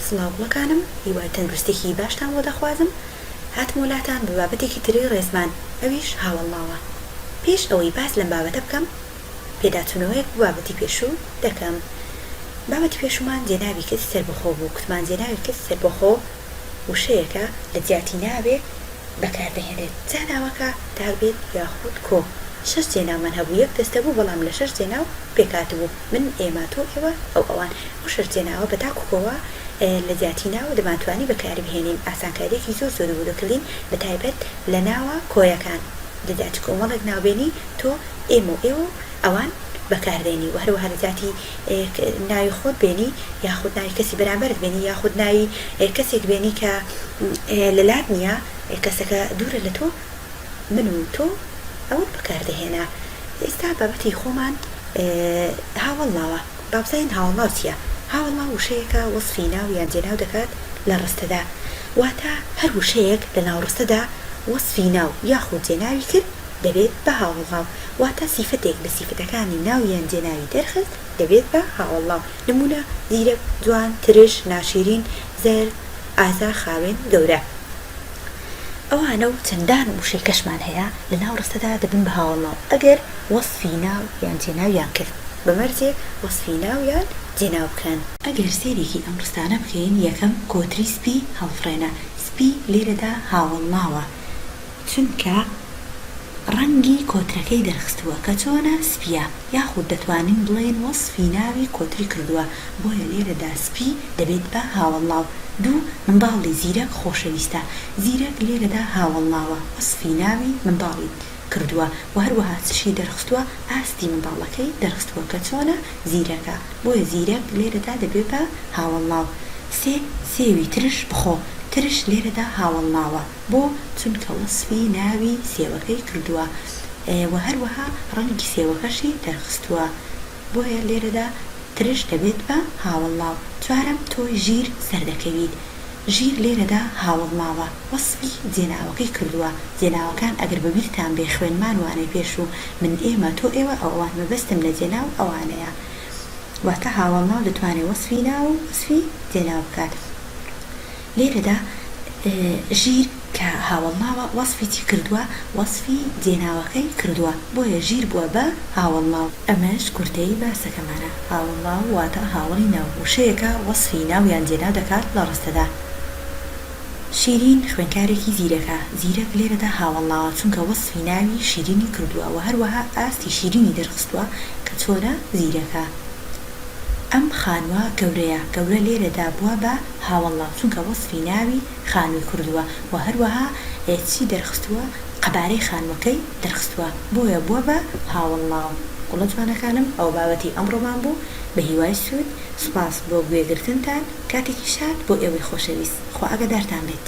سڵاوڵەکانم هیوای تەندروستێکی باشتان بۆ دەخوازم. هاتم وڵاتان بە بابەتێکی تری ڕێزمان، ئەویش هاوڵناوە. پێش ئەوەی باس لەم بابەتە بکەم، پێداچوونەوەیەک بابەتی پێشوو دەکەم. بابەتی پێشومان جێناوی کەسی سەربەخۆ بوو. کوتمان جێناوی کەسی سەربەخۆ وشەیەکە لە جیاتی ناوێ بەکاردەهێنێت، جا ناوەکە دابێت یاخود کۆ. 6 جێناومان هەبوو، یەک دەستە بوو، بەڵام لە 6 جێناو پێکاتبوو، من، ئێمە، تۆ، ئێوە، ئەو ئەوان. ئەو 6 جێناوە بە تاکوکۆوە لە جیاتی ناو دەمانتوانی بەکاری بهێنین. ئاسانکاریەکی زۆر بۆ دەکردین، بە تایبەت لە ناوە کۆیەکان. لە جیاتی کۆمەڵێک ناوبێنی تۆ، ئێمە و ئێوە ئەوان بەکاردێنی، و هەروەها لە جیاتی ناوی خۆت بێنی، یاخود ناوی کەسی بەرامبەرت بێنی، یاخود ناوی کەسێک بێنی کە لەلات نییە، کەسەکە دوورە لە تۆ، من و تۆ ئەوت بەکاردەهێنا. ئێستا بابەتی خۆمان هاوڵناوە. با بزانین هاوڵناو چییە؟ هاوڵناو وشەیەکە وەسفی ناو یان جێناو دەکات لە ڕستەدا، واتە هەر وشەیەک لە ناوڕستەدا وەسفی ناو یاخود جێناوی کرد دەبێت بە هاوڵناو، واتە سیفەتێک لە سیفەتەکانی ناو یان جێناوی دەرخست دەبێت بە هاوڵناو. نمونە: زیرەک، جوان، ترش، ناشرین، زەرد، ئازا، خاوێن، گەورە. ئەوانە و چەندان وشەی کەشمان هەیە لە ناو ڕستەدا دەبن بە هاوڵناو ئەگەر وەسفی ناو یان جێناویان کرد، بەمەرجێک وەسفی ناو یان جێناو بکەن. ئەگەر سێرێکی ئەم ڕستانە بکەین، یەکەم کۆتری سپی هەڵفرێنە. سپی لێرەدا هاوڵناوە چونکە ڕەنگی کۆترەکەی دەرخستووە کە چۆنە سپیە، یاخود دەتوانین بڵێن وەسفی ناوی کۆتری کردووە، بۆیە لێرەدا سپی دەبێت بە هاوڵناو. دوو، منداڵی زیرەک خۆشەویستە. زیرەک لێرەدا هاوڵناوە، وەسفی ناوی منداڵی کردووە، و هەروەها چشی دەرخستووە، ئاستی منداڵەکەی دەرخستووە کە چۆنە زیرەکە، بۆیە زیرەک لێرەدا دەبێت بە هاوڵناو. سێ، سێوی ترش بخۆ. ترش لێرەدا هاوڵناوە بۆ چونکە وەسفی ناوی سێوەکەی کردووە، و هەروەها ڕەنگی سێوەکەشی دەرخستووە، بۆیە لێرەدا ترش دەبێت بە هاوڵناو. چوارەم، تۆی ژیر سەردەکەویت. ژیر لێرەدا هاوڵناوە، وەسفی جێناوەکەی کردووە. جێناوەکان ئەگەر بەبیرتان بێ خوێنمان وانەی پێشوو، من، ئێمە، تۆ، ئێوە، ئەوان، مەبەستم لە جێناو ئەوانەیە، واتە هاوڵناو دەتوانێت وەسفی ناو و وەسفی جێناو بکات. لێرەدا ژیر کە هاوڵناوە وەسفی چی کردووە؟ وەسفی جێناوەکەی کردووە، بۆیە ژیر بووە بە هاوڵناو. ئەمەش کورتەی باسەکەمانە. هاوڵناو واتە هاوڵی ناو، وشەیەکە وەسفی ناو یان جێناو دەکات لە ڕستەدا. شیرین خوێنکارێکی زیرەکە. زیرەک لێرەدا هاوڵناوە چونکە وەسفی ناوی شیرینی کردووە، و هەروەها ئاستی شیرینی دەرخستووە کە چۆنە زیرەکە. ئەم خانووە گەورەیە. گەورە لێرەدا بووە بە هاوڵناو چونکە وەسفی ناوی خانووی کردووە، و هەروەها چی دەرخستووە؟ قەبارەی خانووەکەی دەرخستووە، بۆیە بووە بە هاوڵناو. گوڵە جوانەکانم، ئەو بابەتی ئەمڕۆمان بوو. بە هیوای سوود، سوپاس بۆ گوێگرتنتان. کاتێکی شاد بۆ ئێوەی خۆشەویست. خوا ئاگادارتان بێت.